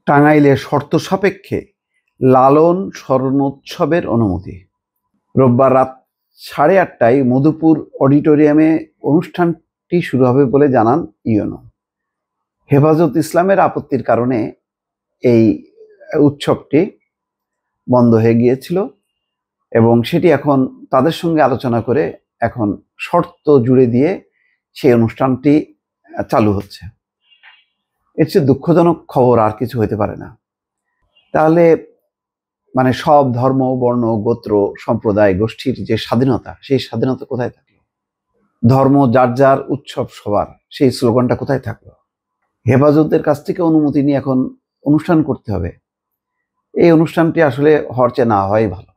টাঙ্গাইলে শর্ত সাপেক্ষে লালন স্মরণোৎসবের অনুমতি। রোববার রাত 8:30টায় মধুপুর অডিটোরিয়ামে অনুষ্ঠানটি শুরু হবে বলে জানান ইউনো। হেফাজত ইসলামের আপত্তির কারণে এই উৎসবটি বন্ধ হয়ে গিয়েছিল এবং সেটি এখন তাদের সঙ্গে আলোচনা করে এখন শর্ত জুড়ে দিয়ে সেই অনুষ্ঠানটি চালু হচ্ছে। এর চেয়ে দুঃখজনক খবর আর কিছু হতে পারে না। তাহলে মানে সব ধর্ম, বর্ণ, গোত্র, সম্প্রদায়, গোষ্ঠীর যে স্বাধীনতা, সেই স্বাধীনতা কোথায় থাকলো? ধর্ম যার যার, উৎসব সবার, সেই স্লোগানটা কোথায় থাকলো? হেফাজতের কাছ থেকে অনুমতি নিয়ে এখন অনুষ্ঠান করতে হবে। এই অনুষ্ঠানটি আসলে হওয়ার চেয়ে না হওয়াই ভালো।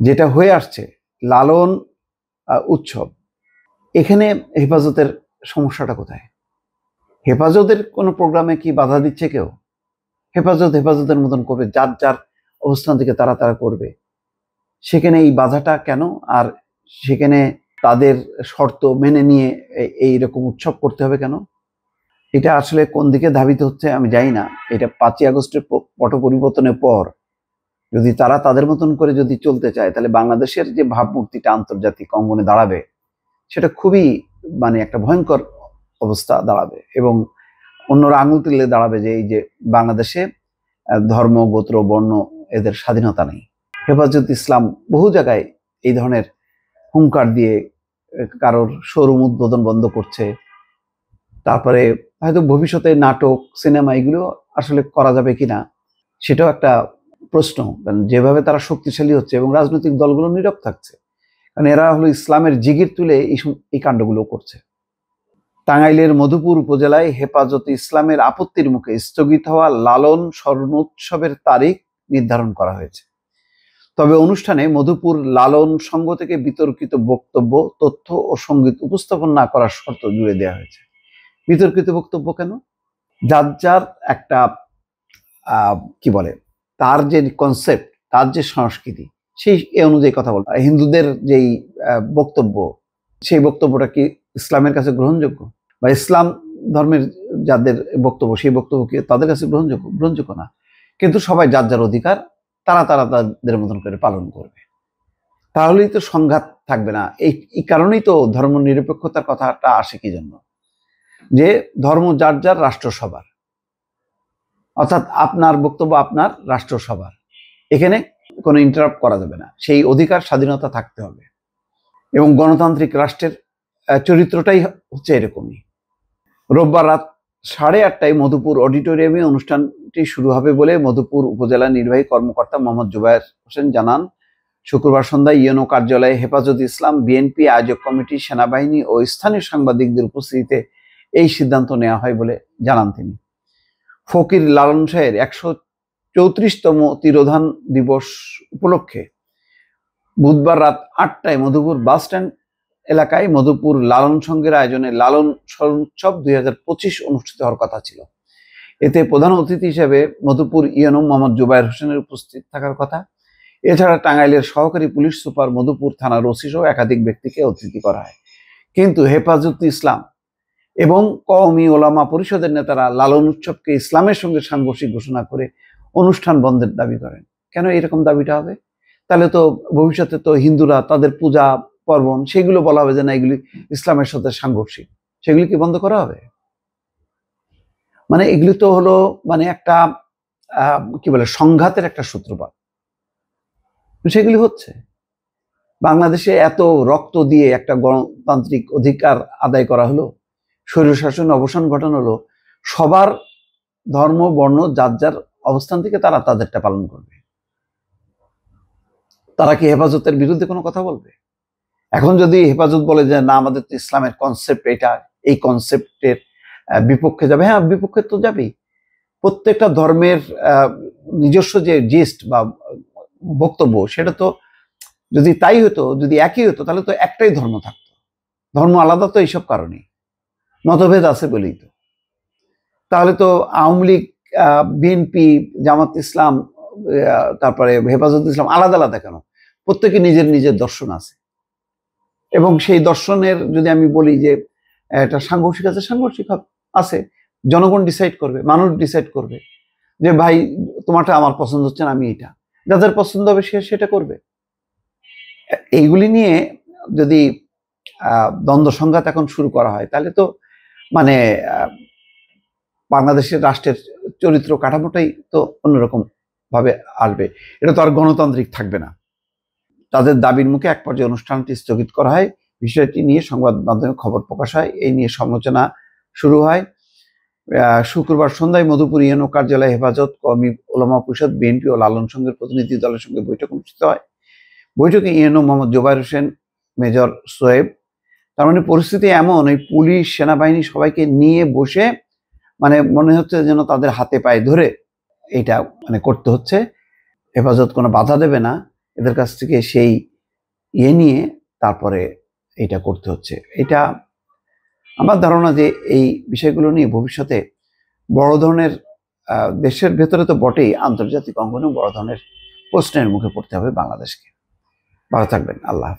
যেটা হয়ে আসছে লালন উৎসব, এখানে হেফাজতের সমস্যাটা কোথায়? হেফাজতের কোনো প্রোগ্রামে কি বাধা দিচ্ছে কেউ? হেফাজতের মতন করবে, যার যার অবস্থান থেকে তারা করবে। সেখানে এই বাধাটা কেন? আর সেখানে তাদের শর্ত মেনে নিয়ে এইরকম উৎসব করতে হবে কেন? এটা আসলে কোন দিকে ধাবিত হচ্ছে আমি জানি না। এটা 5ই আগস্টের পট পরিবর্তনের পর যদি তারা তাদের মতন করে যদি চলতে চায়, তাহলে বাংলাদেশের যে ভাবমূর্তিটা আন্তর্জাতিক অঙ্গনে দাঁড়াবে, সেটা খুবই মানে একটা ভয়ঙ্কর অবস্থা দাঁড়াবে এবং অন্যরা আঙুল তুলে দাঁড়াবে যে এই যে বাংলাদেশে ধর্ম, গোত্র, বর্ণ এদের স্বাধীনতা নেই। হেফাজত ইসলাম বহু জায়গায় এই ধরনের হুঙ্কার দিয়ে কারোর শোরুম উদ্বোধন বন্ধ করছে। তারপরে হয়তো ভবিষ্যতে নাটক, সিনেমা এগুলো আসলে করা যাবে কিনা সেটাও একটা প্রশ্ন। কারণ যেভাবে তারা শক্তিশালী হচ্ছে এবং রাজনৈতিক দলগুলো নীরব থাকছে, কারণ এরা হলো ইসলামের জিগির তুলে এই কাণ্ডগুলো করছে। টাঙ্গাইলের মধুপুর উপজেলায় হেফাজত ইসলামের আপত্তির মুখে স্থগিত হওয়া লালন স্মরণোৎসবের তারিখ নির্ধারণ করা হয়েছে। তবে অনুষ্ঠানে মধুপুর লালন সংঘ থেকে বিতর্কিত বক্তব্য, তথ্য ও সঙ্গীত উপস্থাপন না করার শর্ত জুড়ে দেওয়া হয়েছে। বিতর্কিত বক্তব্য কেন? যার যার একটা কি বলে, তার যে কনসেপ্ট, তার যে সংস্কৃতি, সেই অনুযায়ী কথা বলবে। হিন্দুদের যেই বক্তব্য, সেই বক্তব্যটা কি ইসলামের কাছে গ্রহণযোগ্য? বা ইসলাম ধর্মের যাদের বক্তব্য, সেই বক্তব্য কি তাদের কাছে গ্রহণযোগ্য না? কিন্তু সবাই যার যার অধিকার তারা তাদের মতন করে পালন করবে। তাহলেই তো সংঘাত থাকবে না। এই কারণেই তো ধর্ম নিরপেক্ষতার কথাটা আসে কি জন্য? যে ধর্ম যার যার, রাষ্ট্র সবার। অর্থাৎ আপনার বক্তব্য আপনার, রাষ্ট্র সবার। এখানে কোনো ইন্টারাপ্ট করা যাবে না। সেই অধিকার, স্বাধীনতা থাকতে হবে। এবং গণতান্ত্রিক রাষ্ট্রের চরিত্রটাই হচ্ছে এরকমই। রোববার রাত 8:30টায় মধুপুর অডিটোরিয়ামে অনুষ্ঠানটি শুরু হবে বলে মধুপুর উপজেলা নির্বাহী কর্মকর্তা মোহাম্মদ জুবায়ের হোসেন জানান। শুক্রবার সন্ধ্যায় ইউনো কার্যালয়ে হেফাজত ইসলাম, বিএনপি, আয়োজক কমিটি, সেনাবাহিনী ও স্থানীয় সাংবাদিকদের উপস্থিতিতে এই সিদ্ধান্ত নেওয়া হয় বলে জানান তিনি। ফকির লালন শাহের 134তম তিরোধান দিবস উপলক্ষে বুধবার রাত 8টায় মধুপুর বাস স্ট্যান্ড এলাকায় মধুপুর লালন সংঘের আয়োজনে লালন স্মরণোৎসব 2025 অনুষ্ঠিত হওয়ার কথা ছিল। এতে প্রধান অতিথি হিসেবে মধুপুর ইউনো মোহাম্মদ জুবায়ের হোসেনের উপস্থিত থাকার কথা। এছাড়া টাঙ্গাইলের সহকারী পুলিশ সুপার, মধুপুর থানার ওসি সহ একাধিক ব্যক্তিকে অতিথি করা হয়। কিন্তু হেফাজত ইসলাম এবং কওমি ওলামা পরিষদের নেতারা লালন উৎসবকে ইসলামের সঙ্গে সাংঘর্ষিক ঘোষণা করে অনুষ্ঠান বন্ধের দাবি করেন। কেন এরকম দাবিটা হবে? তাহলে তো ভবিষ্যতে তো হিন্দুরা তাদের পূজা পার্বণ, সেগুলো বলা হবে যে না, এগুলি ইসলামের সাথে সাংঘর্ষিক, সেগুলি কি বন্ধ করা হবে? মানে এগুলি তো হলো মানে একটা কি বলে, সংঘাতের একটা সূত্রপাত। সেগুলি হচ্ছে বাংলাদেশে এত রক্ত দিয়ে একটা গণতান্ত্রিক অধিকার আদায় করা হলো, স্বৈরশাসন অবসান ঘটানো হলো, সবার ধর্ম, বর্ণ যার যার অবস্থান থেকে তারা তাদেরটা পালন করবে। তারা কি হেফাজতের বিরুদ্ধে কোনো কথা বলবে? এখন যদি হেফাজত বলে যে না, আমাদের তো ইসলামের কনসেপ্ট এটা, এই কনসেপ্টের বিপক্ষে যাবে, হ্যাঁ বিপক্ষে তো যাবেই। প্রত্যেকটা ধর্মের নিজস্ব যে জিস্ট বা বক্তব্য, সেটা তো যদি তাই হতো, যদি একই হতো, তাহলে তো একটাই ধর্ম থাকতো। ধর্ম আলাদা তো এইসব কারণেই, মতভেদ আছে বলেই তো। তাহলে তো আওয়ামী লীগ, বিএনপি, জামাত ইসলাম, তারপরে হেফাজত ইসলাম আলাদা আলাদা কেন? প্রত্যেকে নিজের নিজের দর্শন আছে এবং সেই দর্শনের যদি আমি বলি যে এটা সাংঘর্ষিক আছে, সাংঘর্ষিক আছে, জনগণ ডিসাইড করবে, মানুষ ডিসাইড করবে। যে ভাই তোমারটা আমার পছন্দ হচ্ছে না, আমি এটা, যাদের পছন্দ হবে সে সেটা করবে। এইগুলি নিয়ে যদি দ্বন্দ্ব সংঘাত এখন শুরু করা হয়, তাহলে তো মানে বাংলাদেশের রাষ্ট্রের চরিত্র কাঠামোটাই তো অন্যরকম ভাবে আসবে। এটা তো আর গণতান্ত্রিক থাকবে না। তাদের দাবির মুখে এক পর্যায়ে অনুষ্ঠানটি স্থগিত করা হয়। বিষয়টি নিয়ে সংবাদ মাধ্যমে খবর প্রকাশ হয়, এই নিয়ে সমালোচনা শুরু হয়। শুক্রবার সন্ধ্যায় মধুপুর ইউএনও কার্যালয়ে হেফাজত কওমি ওলামা পরিষদ, বিএনপি ও লালন সংঘের প্রতিনিধি দলের সঙ্গে বৈঠক অনুষ্ঠিত হয়। বৈঠকে ইউএনও মোহাম্মদ জোবায়ের হোসেন, মেজর সোয়েব, তার মানে পরিস্থিতি এমন, ওই পুলিশ সেনাবাহিনী সবাইকে নিয়ে বসে মানে মনে হচ্ছে যেন তাদের হাতে পায়ে ধরে এটা মানে করতে হচ্ছে। হেফাজত কোনো বাধা দেবে না, এদের কাছ থেকে সেই নিয়ে তারপরে এটা করতে হচ্ছে। এটা আমার ধারণা যে এই বিষয়গুলো নিয়ে ভবিষ্যতে বড় ধরনের দেশের ভেতরে তো বটেই, আন্তর্জাতিক অঙ্গনেও বড় ধরনের প্রশ্নের মুখে পড়তে হবে বাংলাদেশকে। ভালো থাকবেন। আল্লাহ হাফেজ।